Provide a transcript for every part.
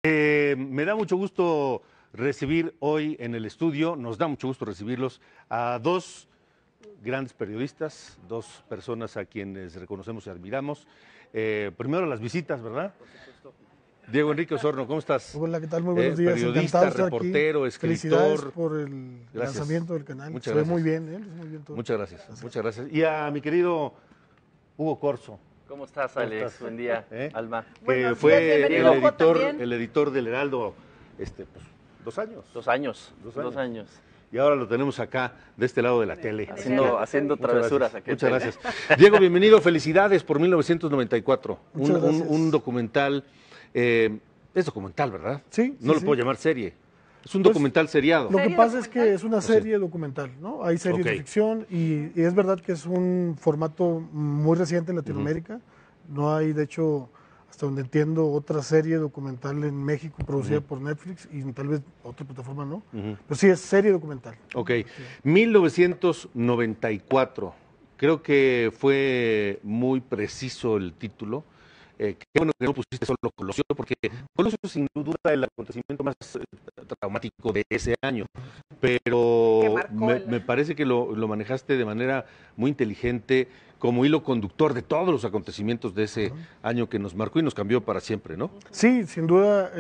Me da mucho gusto recibir hoy en el estudio, nos da mucho gusto recibirlos a dos grandes periodistas, dos personas a quienes reconocemos y admiramos. Primero las visitas, ¿verdad? Diego Enrique Osorno, ¿cómo estás? Hola, ¿qué tal? Muy buenos días. Periodista, Encantado de estar reportero, aquí. escritor. Felicidades por el Gracias. lanzamiento del canal. Muchas Se ve gracias. muy bien, ¿eh? Muy bien todo. Muchas gracias, muchas gracias. Y a mi querido Hugo Corso. ¿Cómo estás, ¿Cómo Alex? estás? Buen día, Que Alma. Buenos fue días, bienvenido, Hugo, también. el editor del Heraldo, pues, 2 años. 2 años. 2 años. 2 años. Y ahora lo tenemos acá, de este lado de la tele. Haciendo travesuras aquí. Muchas gracias. Diego, bienvenido. Felicidades por 1994. Muchas gracias. Un documental. Es documental, ¿verdad? Sí. No lo sí. puedo llamar serie. Es un Pues, documental seriado. Lo que ¿Serie pasa es que documental? es una serie documental, ¿no? Hay series Ok. de ficción y es verdad que es un formato muy reciente en Latinoamérica. No hay, de hecho, hasta donde entiendo, otra serie documental en México producida por Netflix y tal vez otra plataforma no. Pero sí es serie documental. Ok. 1994. Creo que fue muy preciso el título. Qué bueno que no pusiste solo Colosio, porque Colosio es sin duda el acontecimiento más traumático de ese año, Que pero marcó me parece que lo manejaste de manera muy inteligente como hilo conductor de todos los acontecimientos de ese año que nos marcó y nos cambió para siempre, ¿no? Sí, sin duda,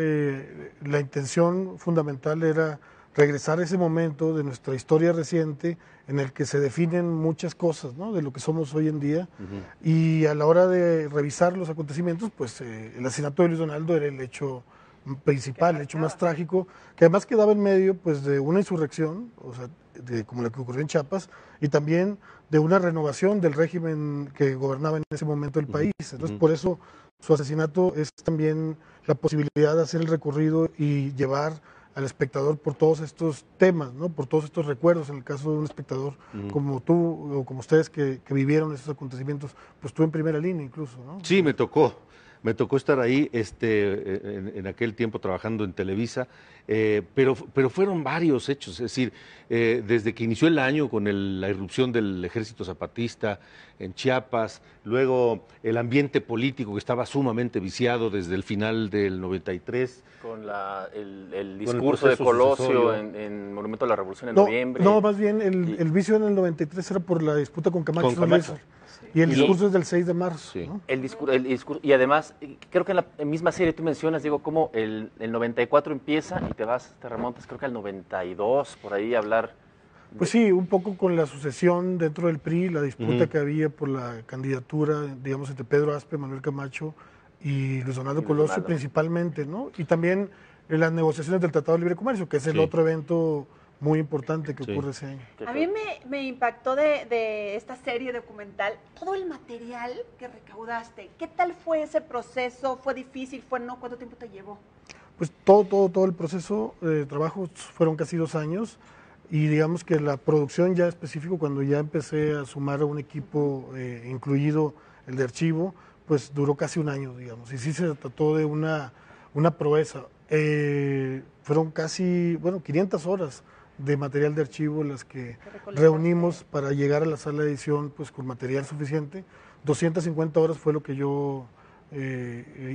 la intención fundamental era regresar a ese momento de nuestra historia reciente en el que se definen muchas cosas, ¿no? De lo que somos hoy en día. Y a la hora de revisar los acontecimientos, pues el asesinato de Luis Donaldo era el hecho principal, el hecho más trágico, que además quedaba en medio pues de una insurrección, o sea, como la que ocurrió en Chiapas, y también de una renovación del régimen que gobernaba en ese momento el país. Entonces, por eso su asesinato es también la posibilidad de hacer el recorrido y llevar al espectador por todos estos temas, ¿no? Por todos estos recuerdos, en el caso de un espectador como tú o como ustedes que vivieron esos acontecimientos, pues tú en primera línea incluso, ¿no? Sí, me tocó estar ahí en aquel tiempo trabajando en Televisa, pero fueron varios hechos, es decir, desde que inició el año con la irrupción del Ejército Zapatista en Chiapas, luego el ambiente político que estaba sumamente viciado desde el final del 93. Con el Con el discurso de proceso Colosio sucesorio. en Monumento a la Revolución en No, noviembre. no, más bien el vicio en el 93 era por la disputa con Camacho. Con Camacho. Solís, y el Y- discurso es del 6 de marzo, Sí. ¿no? El discurso, y además, creo que en la misma serie tú mencionas, digo, cómo el 94 empieza y te remontas, creo que al 92, por ahí a hablar. Pues sí, un poco con la sucesión dentro del PRI, la disputa que había por la candidatura, digamos, entre Pedro Aspe, Manuel Camacho y Luis Donaldo Luis Colosio Donaldo. principalmente, ¿no? Y también en las negociaciones del Tratado de Libre Comercio, que es el Sí. otro evento muy importante que Sí. ocurre ese año. A mí me impactó de esta serie documental todo el material que recaudaste. ¿Qué tal fue ese proceso? ¿Fue difícil? ¿Fue no? ¿Cuánto tiempo te llevó? Pues todo el proceso de trabajo fueron casi 2 años y digamos que la producción ya específico, cuando ya empecé a sumar a un equipo, incluido el de archivo, pues duró casi 1 año, digamos, y sí se trató de una proeza. Fueron casi, 500 horas de material de archivo las que recolectaste. reunimos para llegar a la sala de edición pues con material suficiente. 250 horas fue lo que yo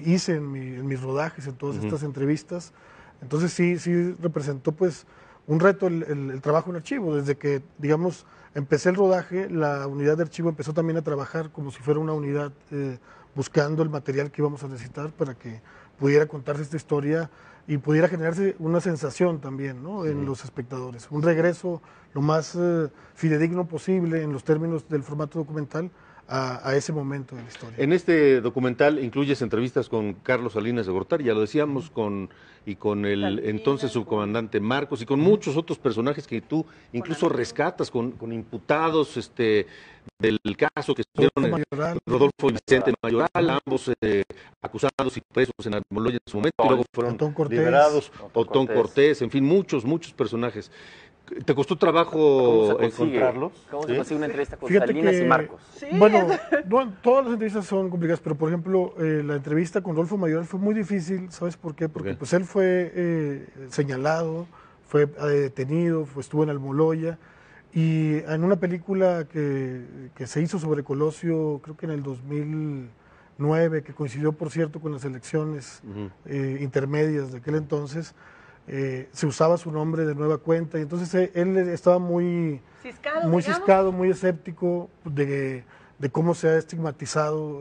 hice en mis rodajes, en todas estas entrevistas. Entonces sí representó pues un reto el trabajo en archivo. Desde que, digamos, empecé el rodaje, la unidad de archivo empezó también a trabajar como si fuera una unidad buscando el material que íbamos a necesitar para que pudiera contarse esta historia y pudiera generarse una sensación también, ¿no? En los espectadores. Un regreso lo más fidedigno posible en los términos del formato documental a ese momento de la historia. En este documental incluyes entrevistas con Carlos Salinas de Gortari, ya lo decíamos, con el Salinas, entonces con- subcomandante Marcos y con muchos otros personajes que tú incluso amigos. rescatas, con imputados del caso que estuvieron Mayoral. Rodolfo y Vicente Mayoral, ambos acusados y presos en Almoloya en su momento, y luego fueron Otón Cortés. liberados, Otón Otón Cortés. Cortés, en fin, muchos personajes. ¿Te costó ¿Cómo trabajo se consigue? encontrarlos? ¿Cómo ¿Sí? se consigue una entrevista con Fíjate Salinas que- y Marcos? Sí, Bueno, no, todas las entrevistas son complicadas, pero por ejemplo, la entrevista con Rodolfo Mayoral fue muy difícil, ¿sabes por qué? Porque qué? pues él fue señalado, fue detenido, estuvo en Almoloya, y en una película que se hizo sobre Colosio, creo que en el 9, que coincidió, por cierto, con las elecciones intermedias de aquel entonces, se usaba su nombre de nueva cuenta, y entonces él estaba muy ciscado, muy escéptico de cómo se ha estigmatizado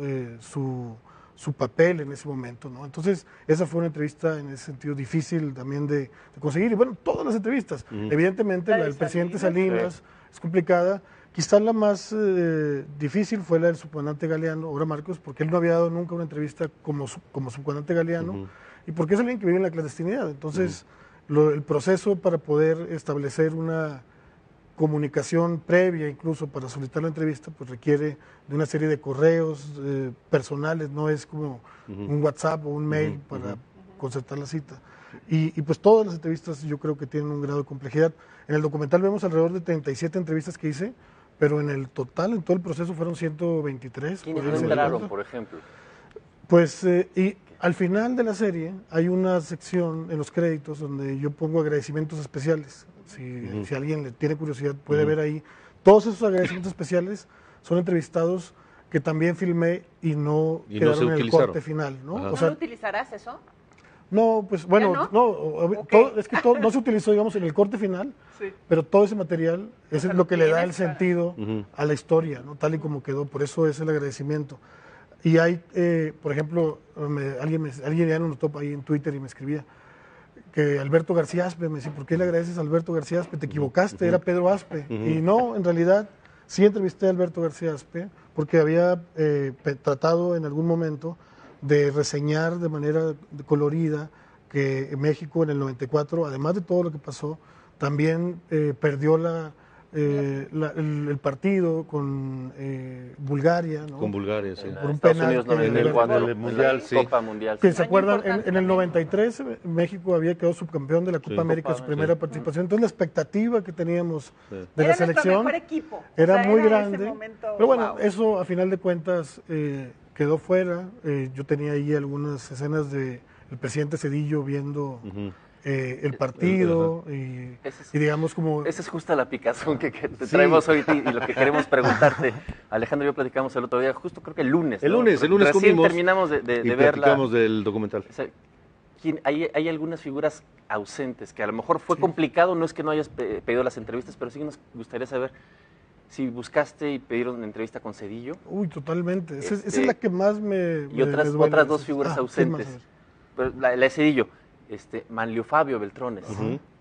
su papel en ese momento, ¿no? Entonces, esa fue una entrevista en ese sentido difícil también de conseguir, y bueno, todas las entrevistas. Evidentemente, la del presidente Salinas es complicada. Quizás la más difícil fue la del subcomandante Galeano, ahora Marcos, porque él no había dado nunca una entrevista como subcomandante Galeano, y porque es alguien que vive en la clandestinidad. Entonces, el proceso para poder establecer una comunicación previa, incluso para solicitar la entrevista, pues requiere de una serie de correos personales, no es como un WhatsApp o un mail para concertar la cita. Y pues todas las entrevistas yo creo que tienen un grado de complejidad. En el documental vemos alrededor de 37 entrevistas que hice, pero en el total, en todo el proceso, fueron 123. ¿Quiénes entraron, por ejemplo? Pues, y al final de la serie hay una sección en los créditos donde yo pongo agradecimientos especiales. Si alguien le tiene curiosidad puede ver ahí. Todos esos agradecimientos especiales son entrevistados que también filmé y no quedaron en el corte final, ¿no? O sea, ¿no lo utilizarás eso? No, pues bueno, es que todo, no se utilizó, digamos, en el corte final, pero todo ese material es lo que le da el sentido a la historia, ¿no? Tal y como quedó, por eso es el agradecimiento. Y hay, por ejemplo, alguien ya lo notó ahí en Twitter y me escribía, que Alberto García Aspe, me decía, ¿por qué le agradeces a Alberto García Aspe? Te equivocaste, era Pedro Aspe. Y no, en realidad, sí entrevisté a Alberto García Aspe, porque había tratado en algún momento de reseñar de manera colorida que México en el 94, además de todo lo que pasó, también perdió el partido con Bulgaria, ¿no? Con Bulgaria, sí. Por un penal. Estados Unidos 94, en el Mundial, sí. Copa Mundial. Que se acuerdan, en el 93 México había quedado subcampeón de la Copa América, su primera participación. Entonces la expectativa que teníamos de la selección era muy grande. Pero bueno, eso a final de cuentas quedó fuera. Yo tenía ahí algunas escenas de el presidente Zedillo viendo el partido y digamos como... Esa es justo la picazón que te traemos hoy y lo que queremos preguntarte. Alejandro y yo platicamos el otro día, justo creo que el lunes. El lunes Recién comimos terminamos de y verla. platicamos del documental. O sea, hay algunas figuras ausentes que a lo mejor fue complicado, no es que no hayas pedido las entrevistas, pero sí nos gustaría saber si buscaste y pidieron una entrevista con Zedillo. Uy, totalmente. Esa es la que más me otras duele. dos figuras ausentes. Pero la de Zedillo, Manlio Fabio Beltrones.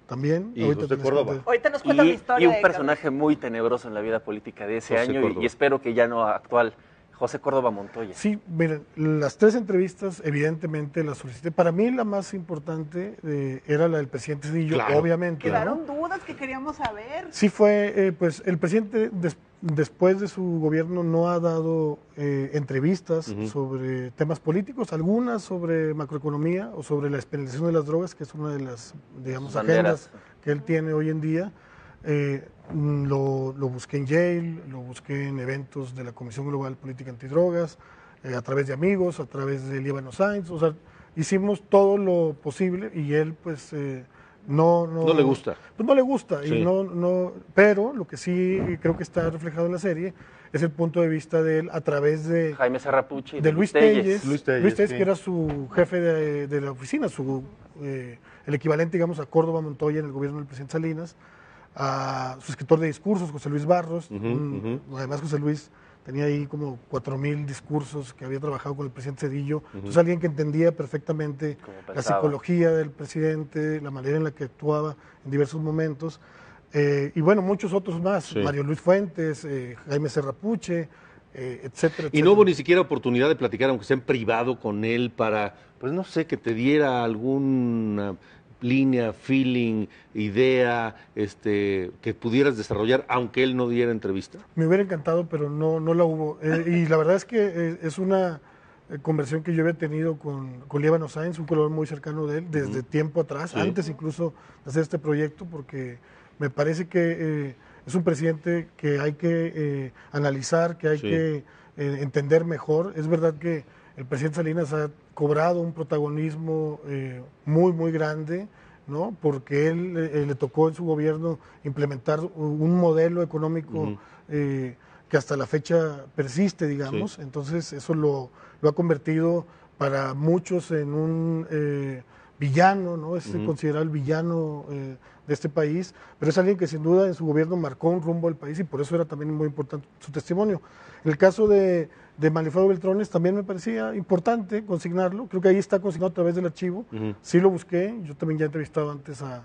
También. Y José Córdoba. Ahorita nos cuenta la historia. Y un personaje muy tenebroso en la vida política de ese año y espero que ya no actual, José Córdoba Montoya. Sí, miren, las tres entrevistas evidentemente las solicité. Para mí la más importante era la del presidente Zedillo, obviamente. Quedaron dudas que queríamos saber. Sí fue, pues el presidente después de su gobierno no ha dado entrevistas sobre temas políticos, algunas sobre macroeconomía o sobre la despenalización de las drogas, que es una de las, digamos, agendas que él tiene hoy en día. Lo busqué en Yale, lo busqué en eventos de la Comisión Global Política Antidrogas, a través de amigos, a través de Líbano Sainz, o sea, hicimos todo lo posible y él pues no le gusta. Pues no le gusta, y pero lo que sí creo que está reflejado en la serie es el punto de vista de él a través de Jaime Serrapucci, de Luis Telles. Luis Telles, que era su jefe de la oficina, el equivalente, digamos, a Córdoba Montoya en el gobierno del presidente Salinas, a su escritor de discursos, José Luis Barros. Además, José Luis tenía ahí como 4,000 discursos que había trabajado con el presidente Zedillo. Entonces, alguien que entendía perfectamente la psicología del presidente, la manera en la que actuaba en diversos momentos. Y bueno, muchos otros más, Mario Luis Fuentes, Jaime Serrapuche, etcétera. Y no hubo ni siquiera oportunidad de platicar, aunque sea en privado, con él para, pues no sé, que te diera alguna línea, feeling, idea, que pudieras desarrollar, aunque él no diera entrevista. Me hubiera encantado, pero no la hubo. Y la verdad es que es una conversación que yo había tenido con Líbano Sainz, un colaborador muy cercano de él, desde tiempo atrás, antes incluso de hacer este proyecto, porque me parece que es un presidente que hay que analizar, que hay que entender mejor. Es verdad que el presidente Salinas ha cobrado un protagonismo muy, muy grande, ¿no? Porque él le tocó en su gobierno implementar un modelo económico que hasta la fecha persiste, digamos. Sí. Entonces eso lo ha convertido para muchos en un villano, ¿no? Es considerado el villano de este país, pero es alguien que sin duda en su gobierno marcó un rumbo al país y por eso era también muy importante su testimonio. En el caso de Manlio Fabio Beltrones también me parecía importante consignarlo, creo que ahí está consignado a través del archivo, sí lo busqué, yo también ya he entrevistado antes a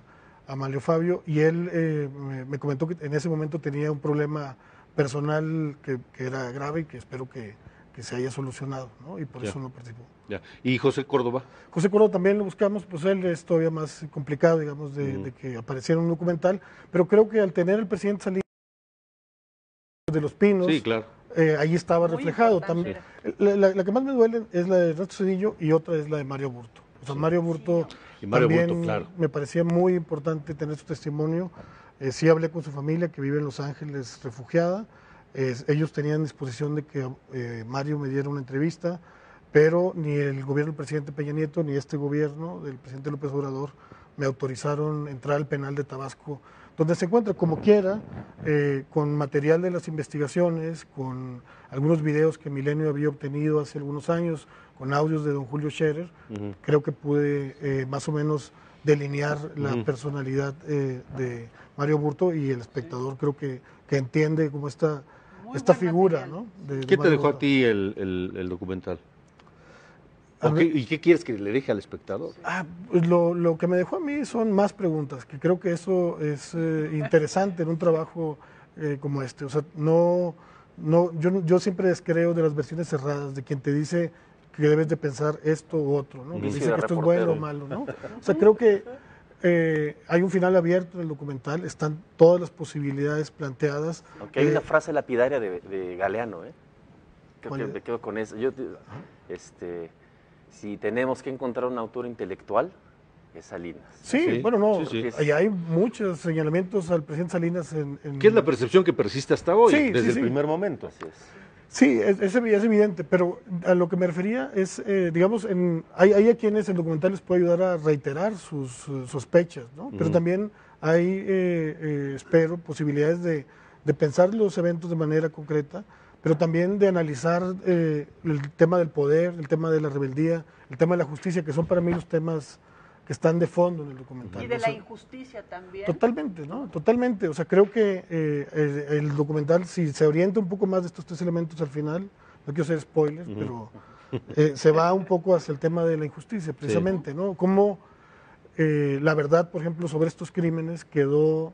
Manlio Fabio y él me comentó que en ese momento tenía un problema personal que era grave y que espero que se haya solucionado, ¿no? Y por eso no participó. Ya. ¿Y José Córdoba? José Córdoba también lo buscamos, pues él es todavía más complicado, digamos, de que apareciera en un documental, pero creo que al tener el presidente Salinas de Los Pinos, Sí, claro. ahí estaba Muy reflejado importante. también. La que más me duele es la de Ernesto Zedillo y otra es la de Mario Burto. O sea, Mario Burto Y Mario también Burto, claro. me parecía muy importante tener su testimonio. Sí hablé con su familia que vive en Los Ángeles refugiada. Ellos tenían disposición de que Mario me diera una entrevista, pero ni el gobierno del presidente Peña Nieto ni este gobierno del presidente López Obrador me autorizaron entrar al penal de Tabasco, donde se encuentra como quiera, con material de las investigaciones, con algunos videos que Milenio había obtenido hace algunos años, con audios de don Julio Scherer. Creo que pude más o menos delinear la personalidad de Mario Burto y el espectador creo que entiende como esta Muy buen figura, material. ¿no? ¿Qué te Mario dejó a Burto. ti el documental? A ver. ¿Y qué quieres que le deje al espectador? Pues lo que me dejó a mí son más preguntas, que creo que eso es interesante en un trabajo como este. O sea, yo siempre descreo de las versiones cerradas, de quien te dice que debes de pensar esto u otro, ¿no? Que Vicio dice de que esto es reportero. bueno o malo, ¿no? O sea, creo que hay un final abierto en el documental, están todas las posibilidades planteadas. Aunque hay una frase lapidaria de Galeano, ¿eh? Creo ¿Cuál que es? me quedo con eso. Si tenemos que encontrar un autor intelectual, es Salinas. Sí, Sí, bueno, no, sí, ahí hay muchos señalamientos al presidente Salinas ¿Qué es la percepción que persiste hasta hoy, Sí, desde sí. el primer momento? Así es. Sí, es evidente, pero a lo que me refería es, digamos, hay a quienes el documental les puede ayudar a reiterar sus sospechas, ¿no? Pero también hay, espero, posibilidades de pensar los eventos de manera concreta, pero también de analizar el tema del poder, el tema de la rebeldía, el tema de la justicia, que son para mí los temas que están de fondo en el documental. Y de O la sea, injusticia también. totalmente, ¿no? Totalmente. O sea, creo que el documental, si se orienta un poco más de estos tres elementos al final, no quiero ser spoiler, pero se va un poco hacia el tema de la injusticia, precisamente, ¿no? Cómo la verdad, por ejemplo, sobre estos crímenes quedó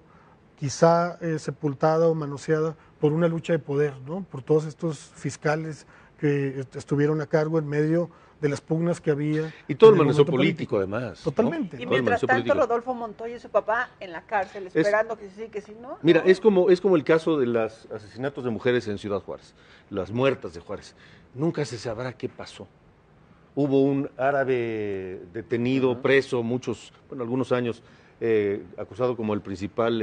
quizá sepultada o manoseada por una lucha de poder, ¿no? Por todos estos fiscales que estuvieron a cargo en medio de las pugnas que había. Y todo el en manejo momento político, además. ¿no? Totalmente. Y Todo el mientras manejo tanto, político. Rodolfo Montoya y su papá en la cárcel, esperando que sí, que sí, ¿no? Mira, ¿no? es como el caso de los asesinatos de mujeres en Ciudad Juárez, las muertas de Juárez. Nunca se sabrá qué pasó. Hubo un árabe detenido, preso, algunos años, acusado como el principal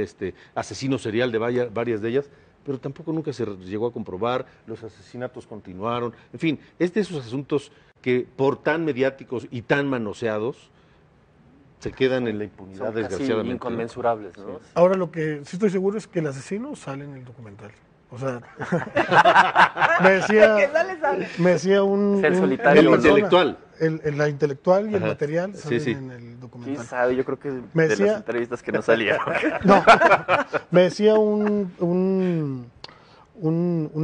asesino serial de varias de ellas, pero tampoco nunca se llegó a comprobar, los asesinatos continuaron, en fin, es de esos asuntos que por tan mediáticos y tan manoseados se quedan en la impunidad, Son casi desgraciadamente. ¿no? inconmensurables, ¿no? Ahora lo que sí estoy seguro es que el asesino sale en el documental. O sea, me Que sale, sale. decía Ser una solitario. El persona, intelectual. la intelectual y el Ajá. material Sí, salen sí. en el ¿Quién documental. sabe? Yo creo que Me de decía- las entrevistas que no salieron. No, me decía un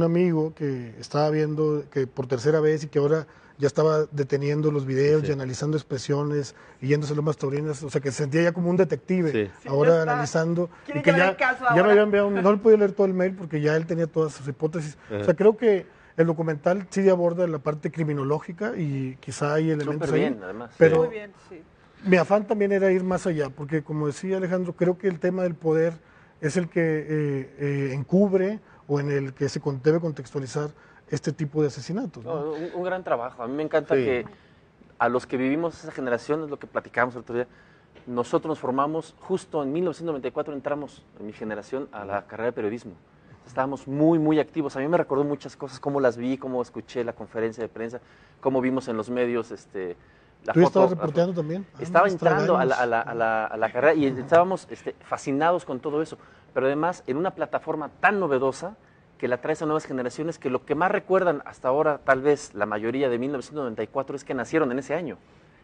amigo que estaba viendo que por tercera vez y que ahora ya estaba deteniendo los videos Sí. y analizando expresiones y yéndose a Lomas Taurinas, o sea que se sentía ya como un detective, Sí. Sí, ahora ya está. analizando Quiere y que que le ya, hagan caso ya me ahora. había enviado, no le podía leer todo el mail porque ya él tenía todas sus hipótesis. O sea, creo que el documental sí aborda la parte criminológica y quizá hay elementos Súper ahí, bien, además. pero Muy bien, sí. mi afán también era ir más allá, porque como decía Alejandro, creo que el tema del poder es el que encubre o en el que se debe contextualizar este tipo de asesinatos, ¿no? No, un gran trabajo. A mí me encanta Sí. que a los que vivimos esa generación, es lo que platicamos el otro día, nosotros nos formamos, justo en 1994 entramos, en mi generación, a la carrera de periodismo. Estábamos muy, muy activos. A mí me recordó muchas cosas, cómo las vi, cómo escuché la conferencia de prensa, cómo vimos en los medios la ¿Tú foto. estabas reporteando también? Ah, Estaba no, entrando a extraños. la carrera y estábamos fascinados con todo eso, pero además en una plataforma tan novedosa que la traes a nuevas generaciones, que lo que más recuerdan hasta ahora, tal vez la mayoría de 1994, es que nacieron en ese año.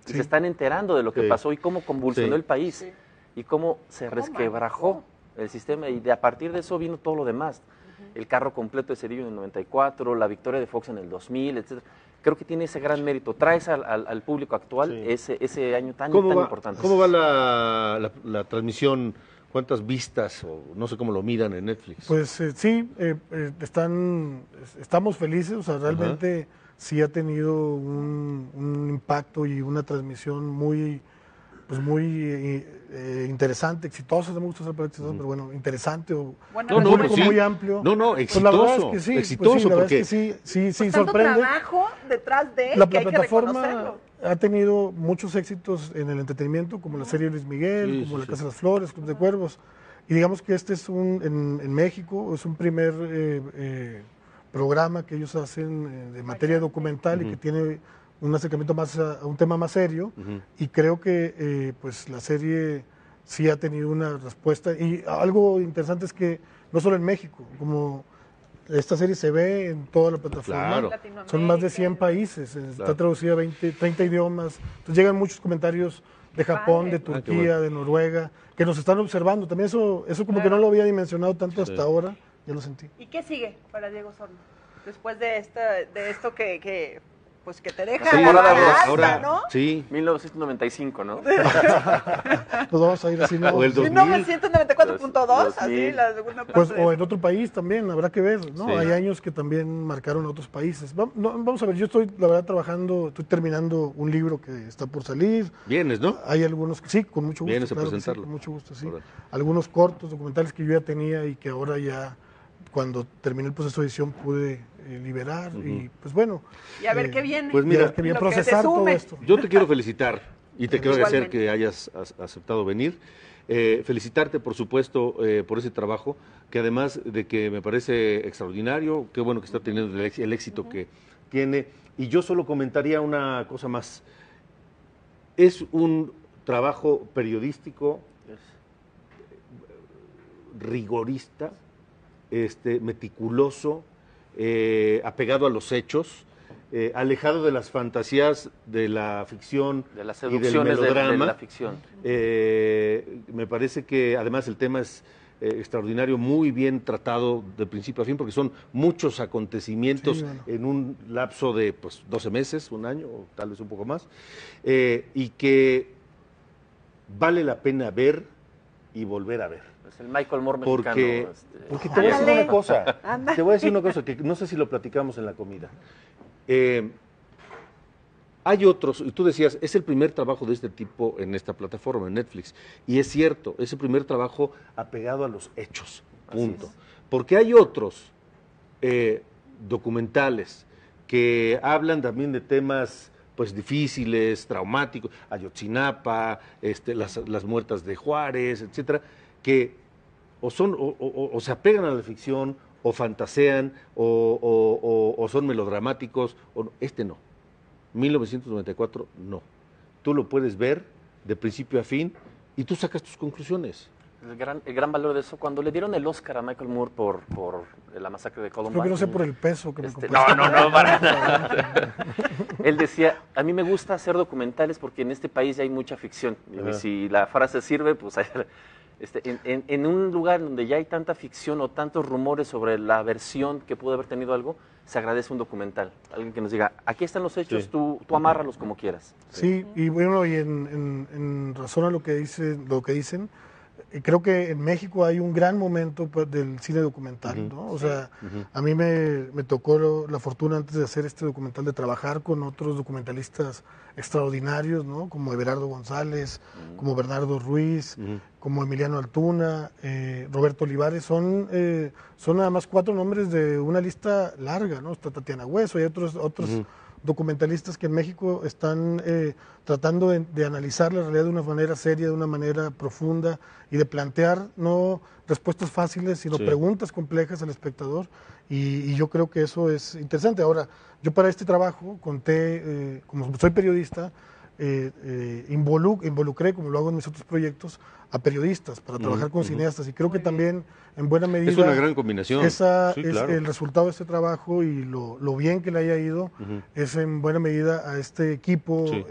Y se están enterando de lo que pasó y cómo convulsionó el país y cómo se resquebrajó el sistema. Y a partir de eso vino todo lo demás. El carro completo de Cedillo en el 94, la victoria de Fox en el 2000, etc. Creo que tiene ese gran mérito. Traes al público actual ese año tan importante. ¿Cómo va la transmisión? ¿Cuántas vistas? O no sé cómo lo midan en Netflix. Pues estamos felices, o sea, realmente sí ha tenido un impacto y una transmisión muy interesante, exitosa, no me gusta usar palabras exitosas, pero bueno, interesante o muy amplio. Exitoso. Pues la verdad es que sí, exitoso, la verdad porque es que sí pues sorprende. Trabajo detrás de La que hay que plataforma reconocerlo. ha tenido muchos éxitos en el entretenimiento, como la serie Luis Miguel, como La Casa de las Flores, Club de Cuervos, y digamos que este es en México, es un primer programa que ellos hacen de materia documental y que tiene un acercamiento más a un tema más serio, y creo que pues la serie sí ha tenido una respuesta, y algo interesante es que no solo en México, como esta serie se ve en toda la plataforma, son más de 100 países, está traducida a 30 idiomas, entonces llegan muchos comentarios de Japón, de Turquía, de Noruega, que nos están observando, también eso como que no lo había dimensionado tanto hasta ahora, ya lo sentí. ¿Y qué sigue para Diego Osorno? Después de esto que pues que te deja ahora, ¿no? Sí. 1995, ¿no? Nos vamos a ir así, ¿no? O el 2000. 1994.2, así la segunda parte. Pues, o en otro país también, habrá que ver, ¿no? Hay años que también marcaron otros países. Vamos a ver, yo estoy, la verdad, estoy terminando un libro que está por salir. Vienes, ¿no? Hay algunos que sí, con mucho gusto. Vienes a presentarlo. Sí, con mucho gusto, sí. Ahora. Algunos cortos, documentales que yo ya tenía y que ahora ya, cuando terminé el proceso de edición, pude liberar y pues bueno. Y a ver qué viene. Pues mira, qué bien procesar todo esto. Yo te quiero felicitar y te quiero agradecer Igualmente. que hayas aceptado venir. Felicitarte, por supuesto, por ese trabajo, que además de que me parece extraordinario, qué bueno que está teniendo el éxito que tiene. Y yo solo comentaría una cosa más. Es un trabajo periodístico rigorista, meticuloso, apegado a los hechos, alejado de las fantasías de la ficción De las y del seducciones de melodrama. la ficción. Me parece que además el tema es extraordinario, muy bien tratado de principio a fin, porque son muchos acontecimientos en un lapso de 12 meses, un año, o tal vez un poco más, y que vale la pena ver y volver a ver. Es el Michael Moore Porque mexicano. te voy a decir una cosa, Ándale. te voy a decir una cosa que no sé si lo platicamos en la comida. Hay otros, y tú decías, es el primer trabajo de este tipo en esta plataforma, en Netflix, y es cierto, es el primer trabajo apegado a los hechos, punto. Porque hay otros documentales que hablan también de temas pues difíciles, traumáticos, Ayotzinapa, las muertas de Juárez, etcétera, que o se apegan a la ficción, o fantasean, o son melodramáticos, o no. No. 1994, no. Tú lo puedes ver de principio a fin y tú sacas tus conclusiones. El gran valor de eso, cuando le dieron el Oscar a Michael Moore por la masacre de Columbine. Creo que no sé por el peso que me compré. No, para nada. Él decía, a mí me gusta hacer documentales porque en este país ya hay mucha ficción. Y si la frase sirve, pues en un lugar donde ya hay tanta ficción o tantos rumores sobre la versión que pudo haber tenido algo, se agradece un documental. Alguien que nos diga, aquí están los hechos, tú amárralos como quieras. Sí, y bueno, y en razón a lo que dicen, creo que en México hay un gran momento del cine documental, ¿no? O sea, a mí me tocó la fortuna antes de hacer este documental de trabajar con otros documentalistas extraordinarios, ¿no? Como Everardo González, como Bernardo Ruiz, como Emiliano Altuna, Roberto Olivares, son nada más 4 nombres de una lista larga, ¿no? Está Tatiana Hueso y otros documentalistas que en México están tratando de analizar la realidad de una manera seria, de una manera profunda y de plantear no respuestas fáciles, sino preguntas complejas al espectador y yo creo que eso es interesante. Ahora, yo para este trabajo conté, como soy periodista, involucré, como lo hago en mis otros proyectos, a periodistas para trabajar con cineastas. Y creo que también, en buena medida... Es una gran combinación. Esa Sí, es claro. el resultado de este trabajo y lo bien que le haya ido es en buena medida a este equipo Sí.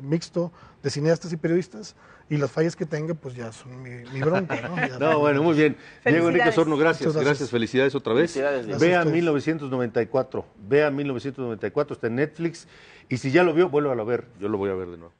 mixto de cineastas y periodistas. Y las fallas que tenga, pues ya son mi bronca, ¿no? Ya- No, bueno, muy bien. Diego Enrique Felicidades. Osorno, gracias. Muchas gracias. Felicidades otra vez. Felicidades, Diego. Gracias a Vean ustedes. 1994. Vean 1994, está en Netflix. Y si ya lo vio, vuélvalo a ver. Yo lo voy a ver de nuevo.